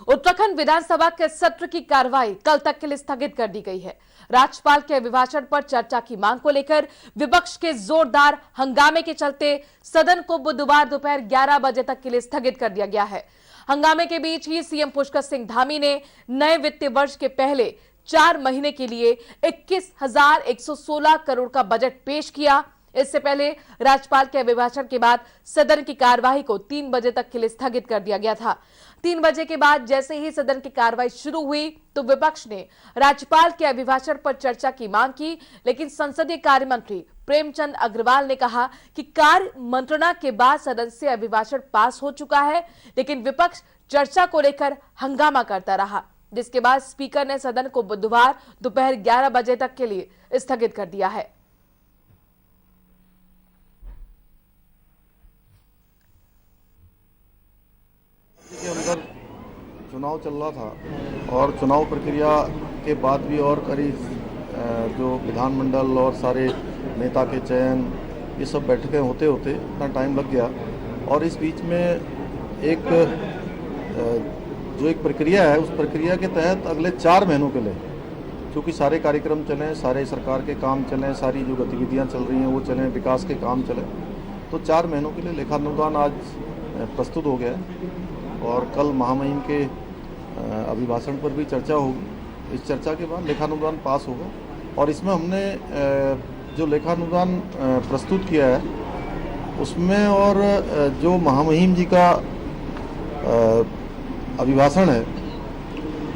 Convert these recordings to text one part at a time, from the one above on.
उत्तराखंड विधानसभा के सत्र की कार्रवाई कल तक के लिए स्थगित कर दी गई है। राज्यपाल के अभिभाषण पर चर्चा की मांग को लेकर विपक्ष के जोरदार हंगामे के चलते सदन को बुधवार दोपहर 11 बजे तक के लिए स्थगित कर दिया गया है। हंगामे के बीच ही सीएम पुष्कर सिंह धामी ने नए वित्तीय वर्ष के पहले 4 महीने के लिए 21,116 करोड़ का बजट पेश किया। इससे पहले राज्यपाल के अभिभाषण के बाद सदन की कार्यवाही को 3 बजे तक के लिए स्थगित कर दिया गया था। 3 बजे के बाद जैसे ही सदन की कार्यवाही शुरू हुई तो विपक्ष ने राज्यपाल के अभिभाषण पर चर्चा की मांग की, लेकिन संसदीय कार्य मंत्री प्रेमचंद अग्रवाल ने कहा कि कार्य मंत्रणा के बाद सदन से अभिभाषण पास हो चुका है, लेकिन विपक्ष चर्चा को लेकर हंगामा करता रहा, जिसके बाद स्पीकर ने सदन को बुधवार दोपहर 11 बजे तक के लिए स्थगित कर दिया है। के अंदर चुनाव चल रहा था और चुनाव प्रक्रिया के बाद भी और करीब जो विधानमंडल और सारे नेता के चयन ये सब बैठकें होते होते इतना टाइम लग गया। और इस बीच में एक प्रक्रिया है, उस प्रक्रिया के तहत अगले 4 महीनों के लिए क्योंकि सारे कार्यक्रम चलें, सारे सरकार के काम चलें, सारी जो गतिविधियां चल रही हैं वो चलें, विकास के काम चलें, तो 4 महीनों के लिए लेखा अनुदान आज प्रस्तुत हो गया है और कल महामहिम के अभिभाषण पर भी चर्चा होगी। इस चर्चा के बाद लेखानुदान पास होगा और इसमें हमने जो लेखानुदान प्रस्तुत किया है उसमें और जो महामहिम जी का अभिभाषण है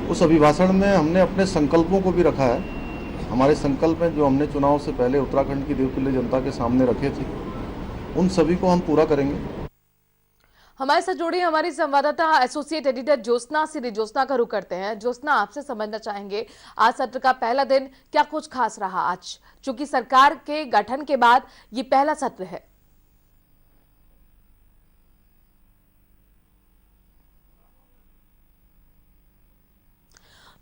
उस अभिभाषण में हमने अपने संकल्पों को भी रखा है। हमारे संकल्प हैं जो हमने चुनाव से पहले उत्तराखंड की देवतुल्य जनता के सामने रखे थे, उन सभी को हम पूरा करेंगे। हमारे साथ जुड़ी हमारी संवाददाता एसोसिएट एडिटर ज्योत्सना श्री ज्योत्सना का रुख करते हैं। ज्योत्सना, आपसे समझना चाहेंगे आज सत्र का पहला दिन क्या कुछ खास रहा आज, चूंकि सरकार के गठन के बाद ये पहला सत्र है।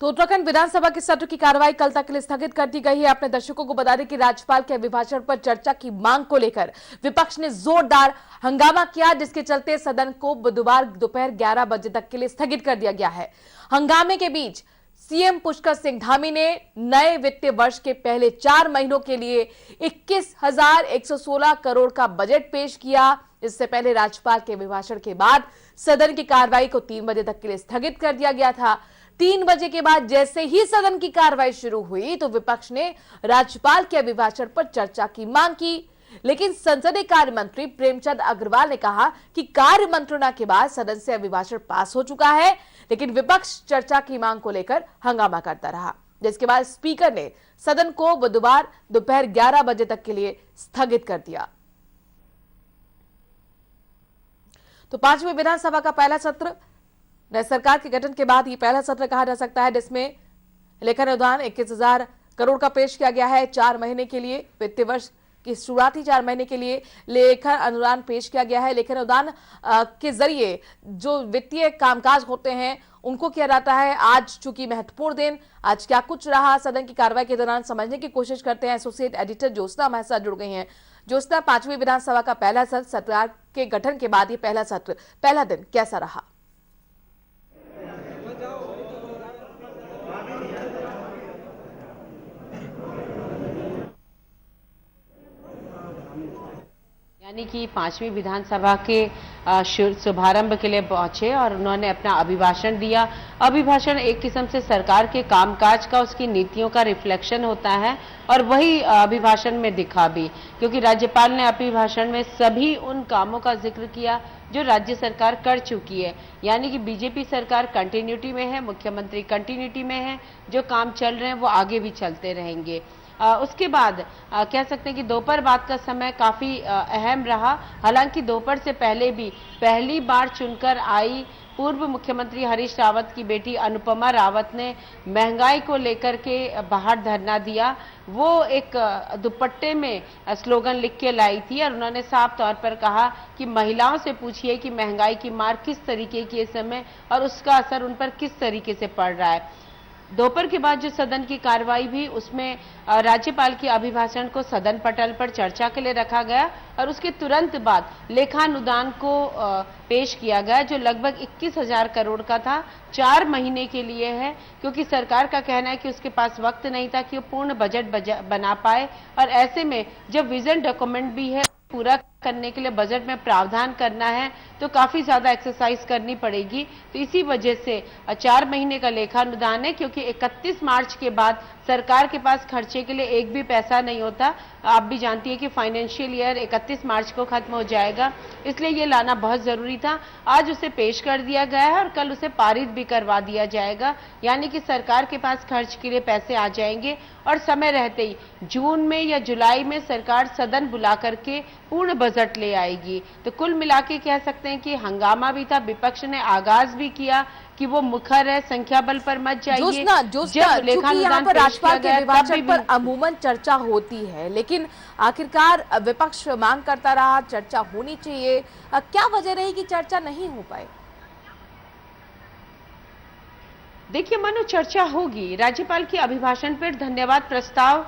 तो उत्तराखंड विधानसभा के सत्र की कार्रवाई कल तक के लिए स्थगित कर दी गई है। अपने दर्शकों को बता दें कि राज्यपाल के अभिभाषण पर चर्चा की मांग को लेकर विपक्ष ने जोरदार हंगामा किया, जिसके चलते सदन को बुधवार दोपहर 11 बजे तक के लिए स्थगित कर दिया गया है। हंगामे के बीच सीएम पुष्कर सिंह धामी ने नए वित्तीय वर्ष के पहले 4 महीनों के लिए 21,116 करोड़ का बजट पेश किया। इससे पहले राज्यपाल के अभिभाषण के बाद सदन की कार्रवाई को 3 बजे तक के लिए स्थगित कर दिया गया था। 3 बजे के बाद जैसे ही सदन की कार्रवाई शुरू हुई तो विपक्ष ने राज्यपाल के अभिभाषण पर चर्चा की मांग की, लेकिन संसदीय कार्य मंत्री प्रेमचंद अग्रवाल ने कहा कि कार्य मंत्रणा के बाद सदन से अभिभाषण पास हो चुका है, लेकिन विपक्ष चर्चा की मांग को लेकर हंगामा करता रहा, जिसके बाद स्पीकर ने सदन को बुधवार दोपहर 11 बजे तक के लिए स्थगित कर दिया। तो 5वीं विधानसभा का पहला सत्र नई सरकार के गठन के बाद ये पहला सत्र कहा जा सकता है, जिसमें लेखा अनुदान 21,000 करोड़ का पेश किया गया है। 4 महीने के लिए वित्तीय वर्ष की शुरुआती 4 महीने के लिए लेखा अनुदान पेश किया गया है। लेखा अनुदान के जरिए जो वित्तीय कामकाज होते हैं उनको किया जाता है। आज चूंकि महत्वपूर्ण दिन, आज क्या कुछ रहा सदन की कार्रवाई के दौरान समझने की कोशिश करते हैं। एसोसिएट एडिटर ज्योत्सना हमारे साथ जुड़ गई हैं। ज्योत्सना, 5वीं विधानसभा का पहला सत्र, सरकार के गठन के बाद ये पहला सत्र, पहला दिन कैसा रहा? यानी कि 5वीं विधानसभा के शुभारंभ के लिए पहुंचे और उन्होंने अपना अभिभाषण दिया। अभिभाषण एक किस्म से सरकार के कामकाज का, उसकी नीतियों का रिफ्लेक्शन होता है और वही अभिभाषण में दिखा भी, क्योंकि राज्यपाल ने अभिभाषण में सभी उन कामों का जिक्र किया जो राज्य सरकार कर चुकी है। यानी कि बीजेपी सरकार कंटिन्यूटी में है, मुख्यमंत्री कंटिन्यूटी में है, जो काम चल रहे हैं वो आगे भी चलते रहेंगे। उसके बाद कह सकते हैं कि दोपहर बाद का समय काफी अहम रहा। हालांकि दोपहर से पहले भी पहली बार चुनकर आई पूर्व मुख्यमंत्री हरीश रावत की बेटी अनुपमा रावत ने महंगाई को लेकर के बाहर धरना दिया। वो एक दुपट्टे में स्लोगन लिख के लाई थी और उन्होंने साफ तौर पर कहा कि महिलाओं से पूछिए कि महंगाई की मार किस तरीके की इस समय और उसका असर उन पर किस तरीके से पड़ रहा है। दोपहर के बाद जो सदन की कार्रवाई भी, उसमें राज्यपाल के अभिभाषण को सदन पटल पर चर्चा के लिए रखा गया और उसके तुरंत बाद लेखानुदान को पेश किया गया, जो लगभग 21,000 करोड़ का था, 4 महीने के लिए है, क्योंकि सरकार का कहना है कि उसके पास वक्त नहीं था कि वो पूर्ण बजट बना पाए। और ऐसे में जब विजन डॉक्यूमेंट भी है, पूरा करने के लिए बजट में प्रावधान करना है, तो काफी ज्यादा एक्सरसाइज करनी पड़ेगी। तो इसी वजह से 4 महीने का लेखानुदान है, क्योंकि 31 मार्च के बाद सरकार के पास खर्चे के लिए एक भी पैसा नहीं होता। आप भी जानती है कि फाइनेंशियल ईयर 31 मार्च को खत्म हो जाएगा, इसलिए ये लाना बहुत जरूरी था। आज उसे पेश कर दिया गया है और कल उसे पारित भी करवा दिया जाएगा, यानी कि सरकार के पास खर्च के लिए पैसे आ जाएंगे और समय रहते ही जून में या जुलाई में सरकार सदन बुला करके पूर्ण बजट ले आएगी। तो कुल मिला के कह सकते हैं कि हंगामा भी था, विपक्ष ने आगाज भी किया कि वो मुखर है, संख्या बल पर मत जाइए। जब यहाँ पर राज्यपाल के अभिभाषण पर अमूमन चर्चा होती है, लेकिन आखिरकार विपक्ष मांग करता रहा चर्चा होनी चाहिए। क्या वजह रही कि चर्चा नहीं हो पाए? देखिए मानो चर्चा होगी, राज्यपाल के अभिभाषण पर धन्यवाद प्रस्ताव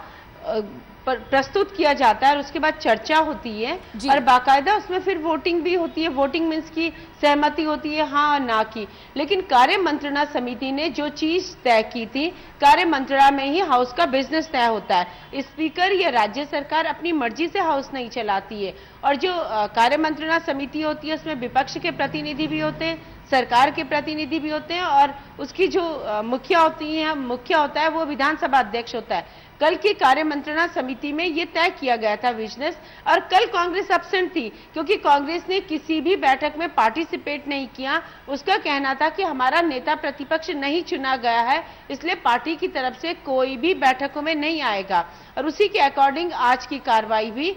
प्रस्तुत किया जाता है और उसके बाद चर्चा होती है और बाकायदा उसमें फिर वोटिंग भी होती है। वोटिंग मीन्स की सहमति होती है हाँ और ना की। लेकिन कार्य मंत्रणा समिति ने जो चीज तय की थी, कार्य मंत्रणा में ही हाउस का बिजनेस तय होता है। स्पीकर या राज्य सरकार अपनी मर्जी से हाउस नहीं चलाती है। और जो कार्य मंत्रणा समिति होती है, उसमें विपक्ष के प्रतिनिधि भी होते हैं, सरकार के प्रतिनिधि भी होते हैं और उसकी जो मुखिया होता है वो विधानसभा अध्यक्ष होता है। कल की कार्य मंत्रणा समिति में ये तय किया गया था बिजनेस, और कल कांग्रेस एब्सेंट थी क्योंकि कांग्रेस ने किसी भी बैठक में पार्टिसिपेट नहीं किया। उसका कहना था कि हमारा नेता प्रतिपक्ष नहीं चुना गया है, इसलिए पार्टी की तरफ से कोई भी बैठकों में नहीं आएगा। और उसी के अकॉर्डिंग आज की कार्रवाई भी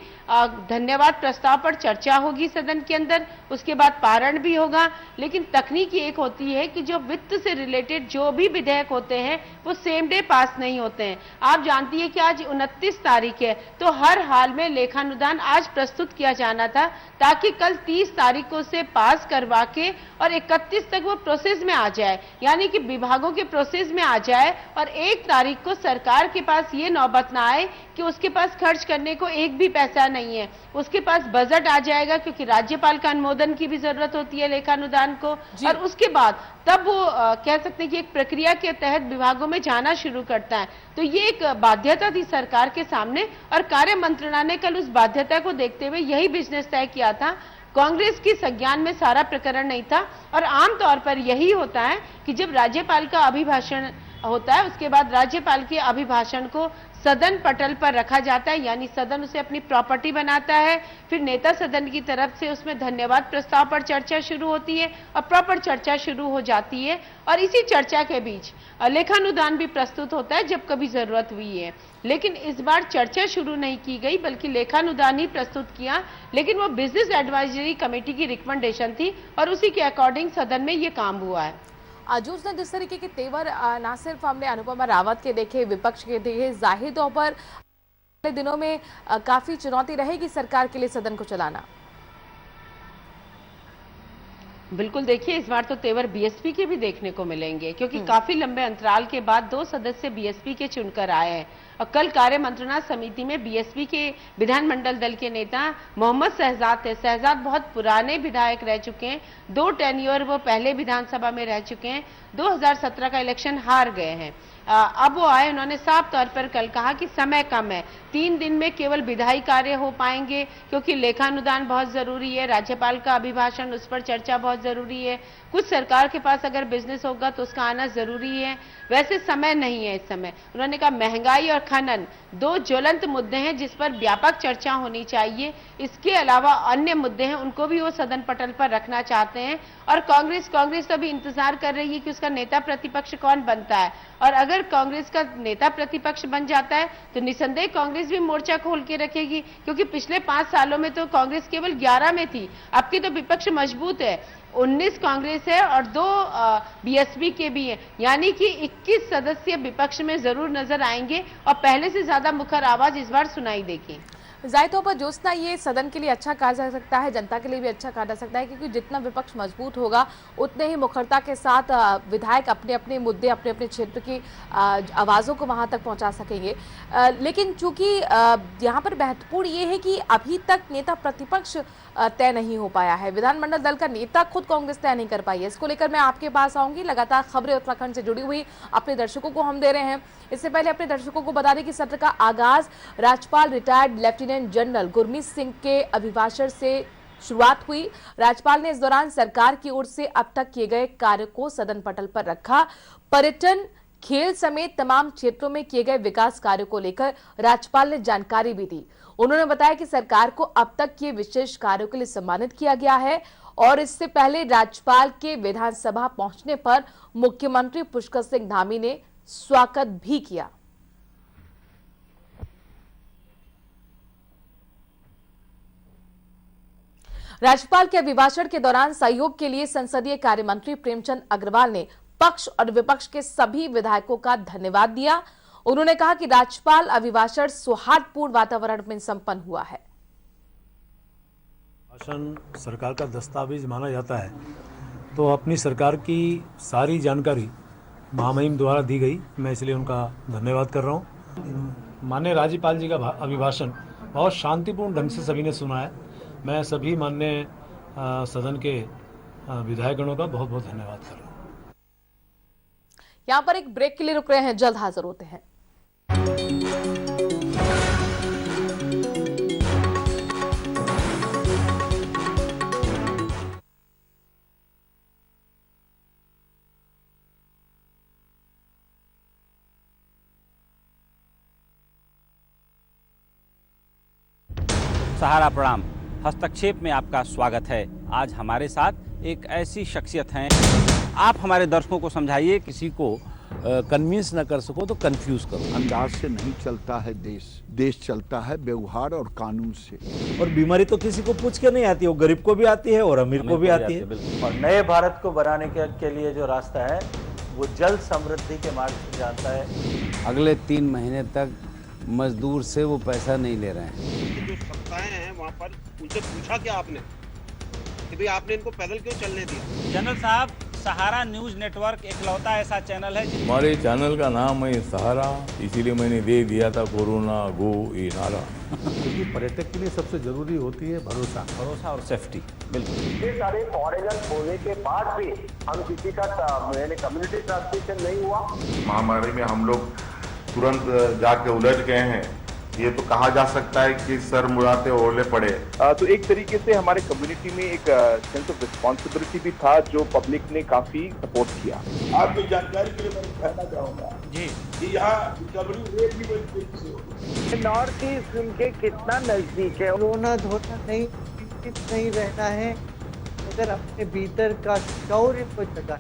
धन्यवाद प्रस्ताव पर चर्चा होगी सदन के अंदर, उसके बाद पारण भी होगा। लेकिन तकनीक एक होती है कि जो वित्त से रिलेटेड जो भी विधेयक होते हैं वो सेम डे पास नहीं होते हैं। आप जानती है कि आज 29 तारीख है, तो हर हाल में लेखानुदान आज प्रस्तुत किया जाना था ताकि कल 30 तारीख को उसे पास करवा के और 31 तक वो प्रोसेस में आ जाए, यानी कि विभागों के प्रोसेस में आ जाए और 1 तारीख को सरकार के पास ये नौबत ना आए कि उसके पास खर्च करने को एक भी पैसा नहीं है। उसके पास बजट आ जाएगा क्योंकि राज्यपाल का अनुमोदन की भी जरूरत होती है लेखानुदान को, और उसके बाद तब वो कह सकते हैं कि एक प्रक्रिया के तहत विभागों में जाना शुरू करता है। तो ये एक बाध्यता थी सरकार के सामने और कार्य मंत्रणा ने कल उस बाध्यता को देखते हुए यही बिजनेस तय किया था। कांग्रेस की संज्ञान में सारा प्रकरण नहीं था और आमतौर पर यही होता है कि जब राज्यपाल का अभिभाषण होता है उसके बाद राज्यपाल के अभिभाषण को सदन पटल पर रखा जाता है, यानी सदन उसे अपनी प्रॉपर्टी बनाता है। फिर नेता सदन की तरफ से उसमें धन्यवाद प्रस्ताव पर चर्चा शुरू होती है और प्रॉपर चर्चा शुरू हो जाती है और इसी चर्चा के बीच लेखानुदान भी प्रस्तुत होता है जब कभी जरूरत हुई है। लेकिन इस बार चर्चा शुरू नहीं की गई बल्कि लेखानुदान ही प्रस्तुत किया, लेकिन वो बिजनेस एडवाइजरी कमेटी की रिकमेंडेशन थी और उसी के अकॉर्डिंग सदन में ये काम हुआ है। आजूज ने जिस तरीके के तेवर ना सिर्फ हमने अनुपमा रावत के देखे, विपक्ष के देखे, जाहिर तौर पर अगले दिनों में काफी चुनौती रहेगी सरकार के लिए सदन को चलाना। बिल्कुल, देखिए इस बार तो तेवर बीएसपी के भी देखने को मिलेंगे क्योंकि काफी लंबे अंतराल के बाद 2 सदस्य बीएसपी के चुनकर आए हैं। और कल कार्य मंत्रणा समिति में बीएसपी के विधानमंडल दल के नेता मोहम्मद शहजाद थे। शहजाद बहुत पुराने विधायक रह चुके हैं, 2 टेन्योर वो पहले विधानसभा में रह चुके हैं, 2017 का इलेक्शन हार गए हैं। अब वो आए, उन्होंने साफ तौर पर कल कहा कि समय कम है, 3 दिन में केवल विधायी कार्य हो पाएंगे क्योंकि लेखानुदान बहुत जरूरी है, राज्यपाल का अभिभाषण उस पर चर्चा बहुत जरूरी है, कुछ सरकार के पास अगर बिजनेस होगा तो उसका आना जरूरी है, वैसे समय नहीं है इस समय। उन्होंने कहा महंगाई और खनन 2 ज्वलंत मुद्दे हैं जिस पर व्यापक चर्चा होनी चाहिए। इसके अलावा अन्य मुद्दे हैं, उनको भी वो सदन पटल पर रखना चाहते हैं। और कांग्रेस तो अभी इंतजार कर रही है कि उसका नेता प्रतिपक्ष कौन बनता है, और अगर कांग्रेस का नेता प्रतिपक्ष बन जाता है तो निसंदेह कांग्रेस भी मोर्चा खोल के रखेगी क्योंकि पिछले 5 सालों में तो कांग्रेस केवल 11 में थी, अब की तो विपक्ष मजबूत है, 19 कांग्रेस है और 2 बीएसपी के भी हैं, यानी कि 21 सदस्य विपक्ष में जरूर नजर आएंगे और पहले से ज्यादा मुखर आवाज इस बार सुनाई देगी। जाहिर तौर पर ज्योत्सना, ये सदन के लिए अच्छा कहा जा सकता है, जनता के लिए भी अच्छा कहा जा सकता है, क्योंकि जितना विपक्ष मजबूत होगा उतने ही मुखरता के साथ विधायक अपने अपने मुद्दे, अपने अपने क्षेत्र की आवाज़ों को वहां तक पहुंचा सकेंगे। लेकिन चूंकि यहाँ पर महत्वपूर्ण ये है कि अभी तक नेता प्रतिपक्ष तय नहीं हो पाया है, विधानमंडल दल का नेता खुद कांग्रेस तय नहीं कर पाई है। इसको लेकर मैं आपके पास आऊंगी। लगातार खबरें उत्तराखंड से जुड़ी हुई अपने दर्शकों को हम दे रहे हैं। इससे पहले अपने दर्शकों को बता दें कि सत्र का आगाज राज्यपाल retired lieutenant general Gurmeet Singh के अभिभाषण से शुरुआत हुई। राज्यपाल ने इस दौरान सरकार की ओर से अब तक किए गए कार्य को सदन पटल पर रखा। पर्यटन, खेल समेत तमाम क्षेत्रों में किए गए विकास कार्यों को लेकर राज्यपाल ने जानकारी भी दी। उन्होंने बताया कि सरकार को अब तक किए विशेष कार्यों के लिए सम्मानित किया गया है और इससे पहले राज्यपाल के विधानसभा पहुंचने पर मुख्यमंत्री पुष्कर सिंह धामी ने स्वागत भी किया। राज्यपाल के अभिभाषण के दौरान सहयोग के लिए संसदीय कार्य मंत्री प्रेमचंद अग्रवाल ने पक्ष और विपक्ष के सभी विधायकों का धन्यवाद दिया। उन्होंने कहा कि राज्यपाल अभिभाषण सौहार्दपूर्ण वातावरण में संपन्न हुआ है। भाषण सरकार का दस्तावेज माना जाता है, तो अपनी सरकार की सारी जानकारी महामहिम द्वारा दी गई। मैं इसलिए उनका धन्यवाद कर रहा हूँ। माननीय राज्यपाल जी का अभिभाषण बहुत शांतिपूर्ण ढंग से सभी ने सुना है। मैं सभी माननीय सदन के विधायकगणों का बहुत बहुत धन्यवाद कर रहा हूँ। यहाँ पर एक ब्रेक के लिए रुक रहे हैं, जल्द हाजिर होते हैं। सहारा प्रणाम, हस्तक्षेप में आपका स्वागत है। आज हमारे साथ एक ऐसी शख्सियत हैं, आप हमारे दर्शकों को समझाइए। किसी को कन्विंस न कर सको तो कंफ्यूज करो। अंदाज से नहीं चलता है देश, देश चलता है व्यवहार और कानून से। और बीमारी तो किसी को पूछ के नहीं आती, वो गरीब को भी आती है और अमीर को भी आती है। और नए भारत को बनाने के लिए जो रास्ता है वो जल समृद्धि के मार्ग से जाता है। अगले 3 महीने तक मजदूर से वो पैसा नहीं ले रहे हैं। जो सत्ताएं हैं वहाँ पर उनसे पूछा क्या आपने कि भाई आपने इनको पैदल क्यों चलने दिया? जनरल साहब, सहारा न्यूज नेटवर्क इकलौता ऐसा चैनल है हमारे चैनल का नाम है सहारा, इसीलिए मैंने दे दिया था कोरोना गो ये नारा। क्योंकि पर्यटक के लिए सबसे जरूरी होती है भरोसा और सेफ्टी। बिल्कुल, ये सारे फॉरेनर होने के बाद भी हम किसी का कम्युनिटी ट्रांसमिशन नहीं हुआ। महामारी में हम लोग तुरंत जाके उलझ गए हैं, ये तो कहा जा सकता है कि सर मुड़ाते ओले पड़े। तो एक तरीके से हमारे कम्युनिटी में एक सेंस ऑफ रिस्पॉन्सिबिलिटी भी था, जो पब्लिक ने काफी सपोर्ट किया। आपकी जानकारी के लिए मैं कहना चाहूँगा जी कि यहाँ रिकवरी रेट भी बड़ी तेजी से हो रही है। नॉर्थ ईस्ट उनके कितना नजदीक है। कोरोना धोना नहीं रहना है, अगर अपने भीतर का शौर्य को जगा।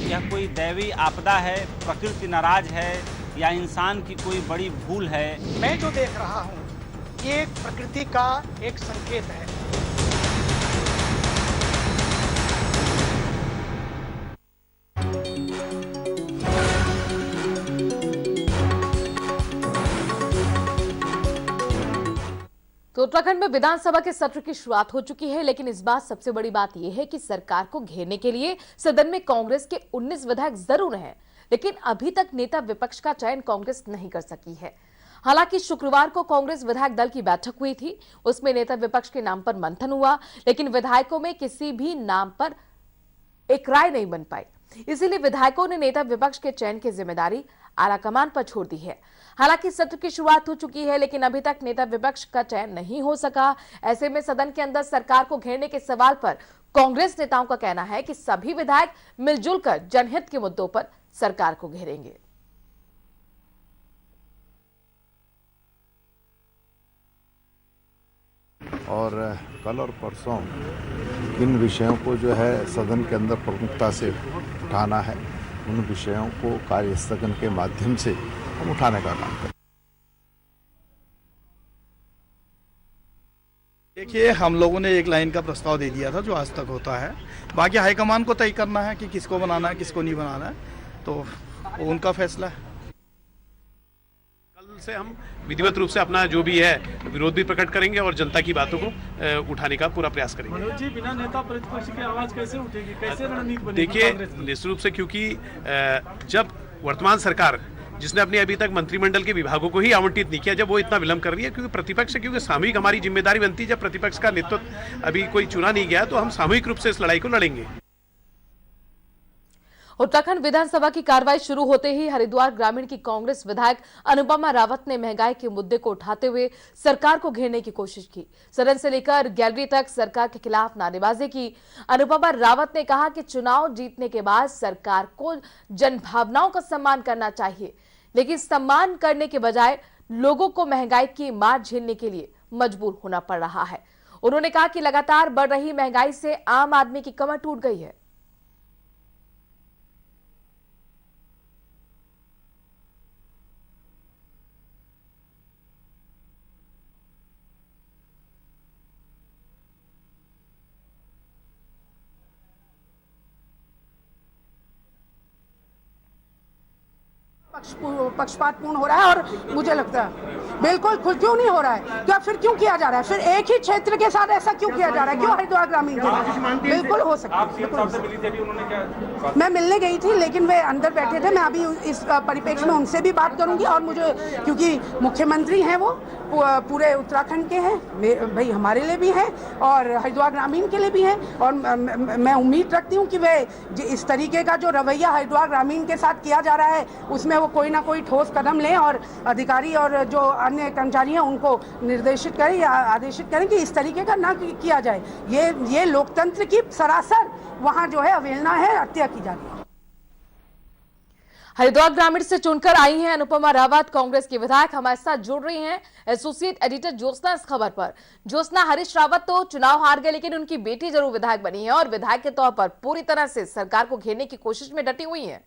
यह कोई दैवी आपदा है, प्रकृति नाराज है या इंसान की कोई बड़ी भूल है? मैं जो देख रहा हूँ ये प्रकृति का एक संकेत है। तो उत्तराखंड में विधानसभा के सत्र की शुरुआत हो चुकी है, लेकिन इस बार सबसे बड़ी बात यह है कि सरकार को घेरने के लिए सदन में कांग्रेस के 19 विधायक जरूर हैं, लेकिन अभी तक नेता विपक्ष का चयन कांग्रेस नहीं कर सकी है। हालांकि शुक्रवार को कांग्रेस विधायक दल की बैठक हुई थी, उसमें नेता विपक्ष के नाम पर मंथन हुआ, लेकिन विधायकों में किसी भी नाम पर एक राय नहीं बन पाई। इसीलिए विधायकों ने नेता विपक्ष के चयन की जिम्मेदारी आलाकमान पर छोड़ दी है। हालांकि सत्र की शुरुआत हो चुकी है, लेकिन अभी तक नेता विपक्ष का चयन नहीं हो सका। ऐसे में सदन के अंदर सरकार को घेरने के सवाल पर कांग्रेस नेताओं का कहना है कि सभी विधायक मिलजुल कर जनहित के मुद्दों पर सरकार को घेरेंगे। और कल और परसों इन विषयों को जो है सदन के अंदर प्रमुखता से उठाना है, उन विषयों को कार्य स्थगन के माध्यम से हम उठाने का काम करें। देखिए, हम लोगों ने एक लाइन का प्रस्ताव दे दिया था जो आज तक होता है। बाकी हाईकमान को तय करना है कि किसको बनाना है किसको नहीं बनाना है, तो वो उनका फैसला है। कल से हम विधिवत रूप से अपना जो भी है विरोध भी प्रकट करेंगे और जनता की बातों को उठाने का पूरा प्रयास करेंगे। मनोज जी, बिना नेता प्रतिपक्ष की आवाज कैसे उठेगी, कैसे रणनीति बनेगी? देखिए, निश्चित रूप से क्योंकि जब वर्तमान सरकार जिसने अपने अभी तक मंत्रिमंडल के विभागों को ही आवंटित नहीं किया, जब वो इतना विलंब कर रही है, क्योंकि प्रतिपक्ष क्योंकि सामूहिक हमारी जिम्मेदारी बनती है, जब प्रतिपक्ष का नेतृत्व अभी कोई चुना नहीं गया तो हम सामूहिक रूप से इस लड़ाई को लड़ेंगे। उत्तराखंड विधानसभा की कार्रवाई शुरू होते ही हरिद्वार ग्रामीण की कांग्रेस विधायक अनुपमा रावत ने महंगाई के मुद्दे को उठाते हुए सरकार को घेरने की कोशिश की। सदन से लेकर गैलरी तक सरकार के खिलाफ नारेबाजी की। अनुपमा रावत ने कहा कि चुनाव जीतने के बाद सरकार को जनभावनाओं का सम्मान करना चाहिए, लेकिन सम्मान करने के बजाय लोगों को महंगाई की मार झेलने के लिए मजबूर होना पड़ रहा है। उन्होंने कहा कि लगातार बढ़ रही महंगाई से आम आदमी की कमर टूट गई है। पक्षपातपूर्ण हो रहा है और मुझे लगता है बिल्कुल क्यों नहीं हो रहा है, क्या फिर क्यों किया जा रहा है, फिर एक ही क्षेत्र के साथ ऐसा क्यों किया जा रहा है, क्यों हरिद्वार ग्रामीण के साथ? बिल्कुल हो सकता है। मैं मिलने गई थी लेकिन वे अंदर बैठे थे। मैं अभी इस परिप्रेक्ष्य में उनसे भी बात करूंगी और मुझे, क्योंकि मुख्यमंत्री हैं वो पूरे उत्तराखंड के हैं, भाई हमारे लिए भी हैं और हरिद्वार ग्रामीण के लिए भी हैं, और मैं उम्मीद रखती हूँ कि वे इस तरीके का जो रवैया हरिद्वार ग्रामीण के साथ किया जा रहा है उसमें वो कोई ना कोई ठोस कदम लें और अधिकारी और जो अन्य कर्मचारी हैं उनको निर्देशित करें या आदेशित करें कि इस तरीके का ना किया जाए। ये लोकतंत्र की सरासर वहाँ जो है अवहेलना है, हत्या की जा रही है। हरिद्वार ग्रामीण से चुनकर आई हैं अनुपमा रावत, कांग्रेस की विधायक हमारे साथ जुड़ रही हैं एसोसिएट एडिटर ज्योत्सना इस खबर पर। ज्योत्सना, हरीश रावत तो चुनाव हार गए लेकिन उनकी बेटी जरूर विधायक बनी है और विधायक के तौर पर पूरी तरह से सरकार को घेरने की कोशिश में डटी हुई है।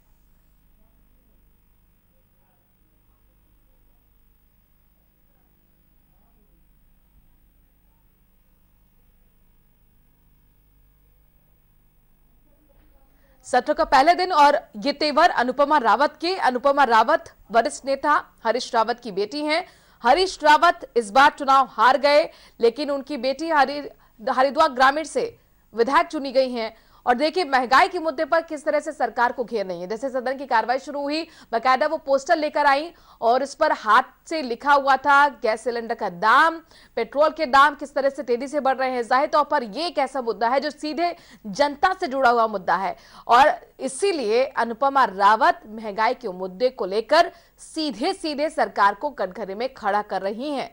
सत्र का पहले दिन और ये तेवर अनुपमा रावत के। अनुपमा रावत वरिष्ठ नेता हरीश रावत की बेटी हैं। हरीश रावत इस बार चुनाव हार गए लेकिन उनकी बेटी हरिद्वार ग्रामीण से विधायक चुनी गई हैं। और देखिए महंगाई के मुद्दे पर किस तरह से सरकार को घेर रही है। जैसे सदन की कार्रवाई शुरू हुई, बाकायदा वो पोस्टर लेकर आई और इस पर हाथ से लिखा हुआ था गैस सिलेंडर का दाम, पेट्रोल के दाम किस तरह से तेजी से बढ़ रहे हैं। जाहिर तौर पर यह एक ऐसा मुद्दा है जो सीधे जनता से जुड़ा हुआ मुद्दा है और इसीलिए अनुपमा रावत महंगाई के मुद्दे को लेकर सीधे सीधे सरकार को कटघरे में खड़ा कर रही हैं।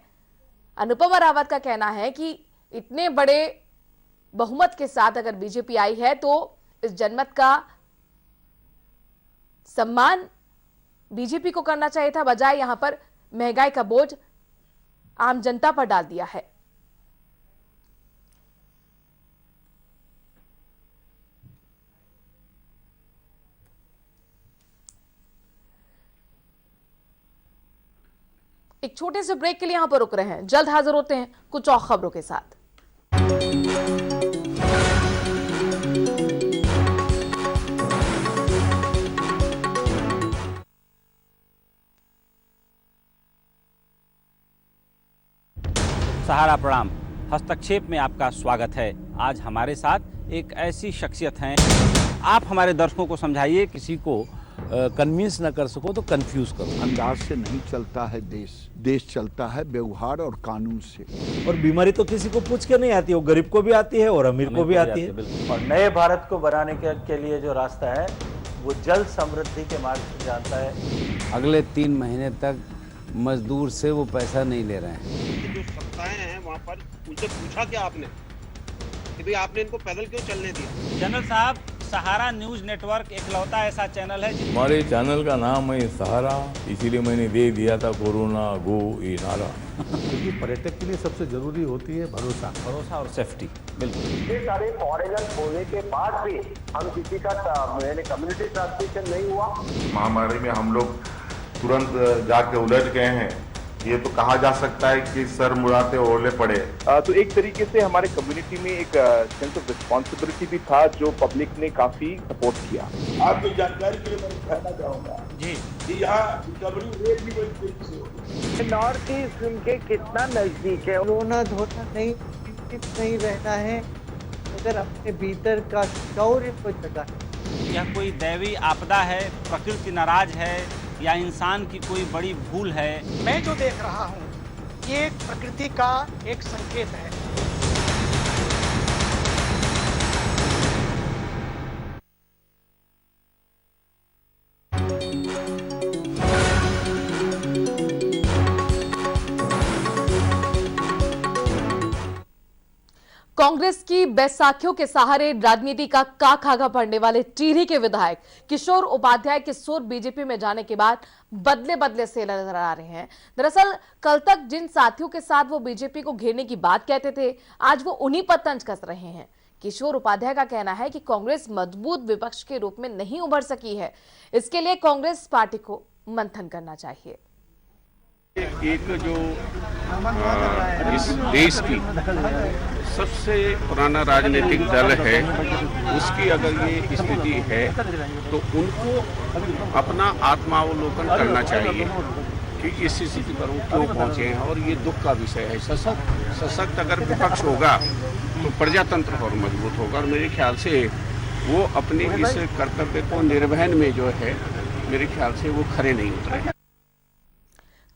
अनुपमा रावत का कहना है कि इतने बड़े बहुमत के साथ अगर बीजेपी आई है तो इस जनमत का सम्मान बीजेपी को करना चाहिए था, बजाय यहां पर महंगाई का बोझ आम जनता पर डाल दिया है। एक छोटे से ब्रेक के लिए यहां पर रुक रहे हैं, जल्द हाजिर होते हैं कुछ और खबरों के साथ। सहारा प्रणाम, हस्तक्षेप में आपका स्वागत है। आज हमारे साथ एक ऐसी शख्सियत हैं, आप हमारे दर्शकों को समझाइए। किसी को कन्विंस न कर सको तो कंफ्यूज करो। अंदाज से नहीं चलता है देश चलता है व्यवहार और कानून से। और बीमारी तो किसी को पूछ के नहीं आती, वो गरीब को भी आती है और अमीर को भी आती है। और नए भारत को बनाने के लिए जो रास्ता है वो जल समृद्धि के मार्ग से जानता है। अगले 3 महीने तक मजदूर से वो पैसा नहीं ले रहे हैं। जो सत्ताएं हैं वहाँ पर उनसे पूछा क्या आपने कि भाई आपने इनको पैदल क्यों चलने दिया? जनरल साहब, सहारा न्यूज नेटवर्क एकलौता ऐसा चैनल है हमारे चैनल का नाम है सहारा, इसीलिए मैंने दे दिया था कोरोना गो ये नारा। क्योंकि पर्यटक के लिए सबसे जरूरी होती है भरोसा और सेफ्टी। बिल्कुल, इतने सारे फॉरेनर्स होने के बाद भी हम किसी का कम्युनिटी ट्रांसमिशन नहीं हुआ। महामारी में हम लोग तुरंत जाके उलझ गए हैं, ये तो कहा जा सकता है कि सर मुड़ाते ओले पड़े। तो एक तरीके से हमारे कम्युनिटी में एक सेंस ऑफ रिस्पॉन्सिबिलिटी भी था जो पब्लिक ने काफी सपोर्ट किया। आपकी जानकारी के लिए मैं कहना चाहूंगा जी कि यहाँ रिकवरी रेट भी बड़ी तेजी से हो। नॉर्थ ईस्ट उनके कितना नजदीक है, रोना धोना नहीं रहना है अगर अपने भीतर का शौर्य को जगा। यह कोई दैवी आपदा है, प्रकृति नाराज है या इंसान की कोई बड़ी भूल है? मैं जो देख रहा हूँ ये प्रकृति का एक संकेत है। कांग्रेस की बैसाखियों के सहारे राजनीति का खागा पड़ने वाले टिहरी के विधायक किशोर उपाध्याय किशोर बीजेपी में जाने के बाद बदले से नजर आ रहे हैं। दरअसल कल तक जिन साथियों के साथ वो बीजेपी को घेरने की बात कहते थे, आज वो उन्हीं पर तंज कस रहे हैं। किशोर उपाध्याय का कहना है कि कांग्रेस मजबूत विपक्ष के रूप में नहीं उभर सकी है, इसके लिए कांग्रेस पार्टी को मंथन करना चाहिए। एक जो इस देश की सबसे पुराना राजनीतिक दल है, उसकी अगर ये स्थिति है तो उनको अपना आत्मावलोकन करना चाहिए कि इस स्थिति पर वो क्यों पहुंचे हैं। और ये दुख का विषय है। सशक्त अगर विपक्ष होगा तो प्रजातंत्र और मजबूत होगा। और मेरे ख्याल से वो अपने इस कर्तव्य को निर्वहन में जो है, मेरे ख्याल से वो खरे नहीं उतरे।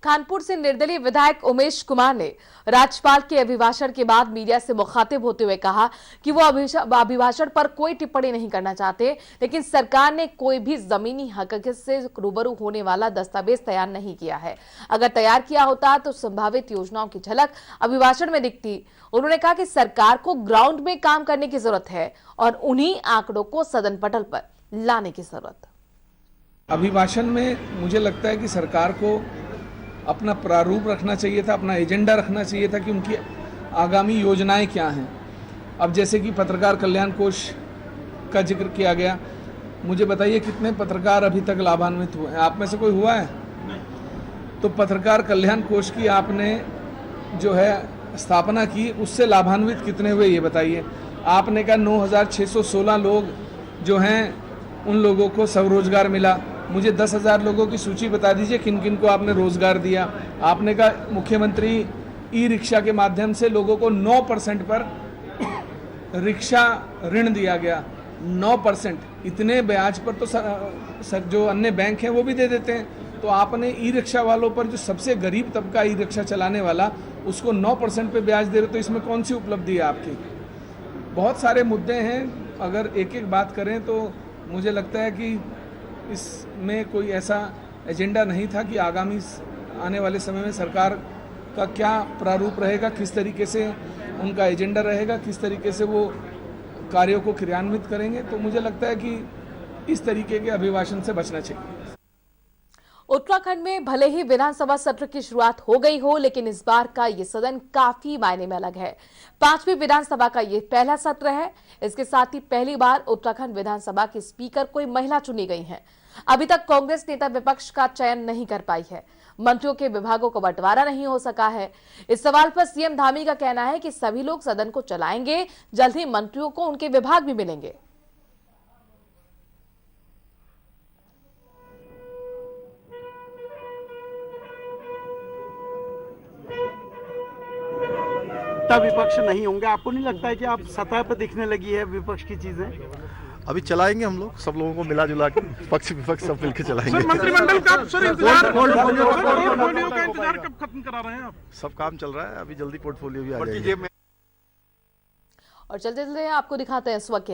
कानपुर से निर्दलीय विधायक उमेश कुमार ने राज्यपाल के अभिभाषण के बाद मीडिया से मुखातिब होते हुए कहा कि वो अभिभाषण पर कोई टिप्पणी नहीं करना चाहते, लेकिन सरकार ने कोई भी जमीनी हकीकत से रूबरू होने वाला दस्तावेज तैयार नहीं किया है। अगर तैयार किया होता तो संभावित योजनाओं की झलक अभिभाषण में दिखती। उन्होंने कहा कि सरकार को ग्राउंड में काम करने की जरूरत है और उन्हीं आंकड़ों को सदन पटल पर लाने की जरूरत। अभिभाषण में मुझे लगता है कि सरकार को अपना प्रारूप रखना चाहिए था, अपना एजेंडा रखना चाहिए था कि उनकी आगामी योजनाएं क्या हैं। अब जैसे कि पत्रकार कल्याण कोष का जिक्र किया गया, मुझे बताइए कितने पत्रकार अभी तक लाभान्वित हुए हैं? आप में से कोई हुआ है? तो पत्रकार कल्याण कोष की आपने जो है स्थापना की, उससे लाभान्वित कितने हुए ये बताइए। आपने कहा 9,616 लोग जो हैं उन लोगों को स्वरोजगार मिला। मुझे 10,000 लोगों की सूची बता दीजिए किन किन को आपने रोजगार दिया। आपने कहा मुख्यमंत्री ई रिक्शा के माध्यम से लोगों को 9% पर रिक्शा ऋण दिया गया। 9%, इतने ब्याज पर तो जो अन्य बैंक हैं वो भी दे देते हैं। तो आपने ई रिक्शा वालों पर, जो सबसे गरीब तबका ई रिक्शा चलाने वाला, उसको 9% पे ब्याज दे रहे, तो इसमें कौन सी उपलब्धि है आपकी? बहुत सारे मुद्दे हैं, अगर एक एक बात करें तो मुझे लगता है कि इसमें कोई ऐसा एजेंडा नहीं था कि आगामी आने वाले समय में सरकार का क्या प्रारूप रहेगा, किस तरीके से उनका एजेंडा रहेगा, किस तरीके से वो कार्यों को क्रियान्वित करेंगे। तो मुझे लगता है कि इस तरीके के अभिभाषण से बचना चाहिए। उत्तराखंड में भले ही विधानसभा सत्र की शुरुआत हो गई हो, लेकिन इस बार का ये सदन काफी मायने में अलग है। 5वीं विधानसभा का ये पहला सत्र है। इसके साथ ही पहली बार उत्तराखंड विधानसभा की स्पीकर कोई महिला चुनी गई हैं। अभी तक कांग्रेस नेता विपक्ष का चयन नहीं कर पाई है। मंत्रियों के विभागों को बंटवारा नहीं हो सका है। इस सवाल पर सीएम धामी का कहना है कि सभी लोग सदन को चलाएंगे, जल्द ही मंत्रियों को उनके विभाग भी मिलेंगे। विपक्ष नहीं होंगे, आपको नहीं लगता है कि आप सतह पर दिखने लगी है विपक्ष की चीजें? अभी चलाएंगे हम लोग, सब लोगों को मिला जुला के पक्ष विपक्ष सब मिलकर चलाएंगे। सर मंत्रिमंडल का पोर्टफोलियो का इंतजार कब खत्म करा रहे हैं आप? सब काम चल रहा है, अभी जल्दी पोर्टफोलियो भी आ जाएगा। और चलते चलते आपको दिखाते हैं इस वक्त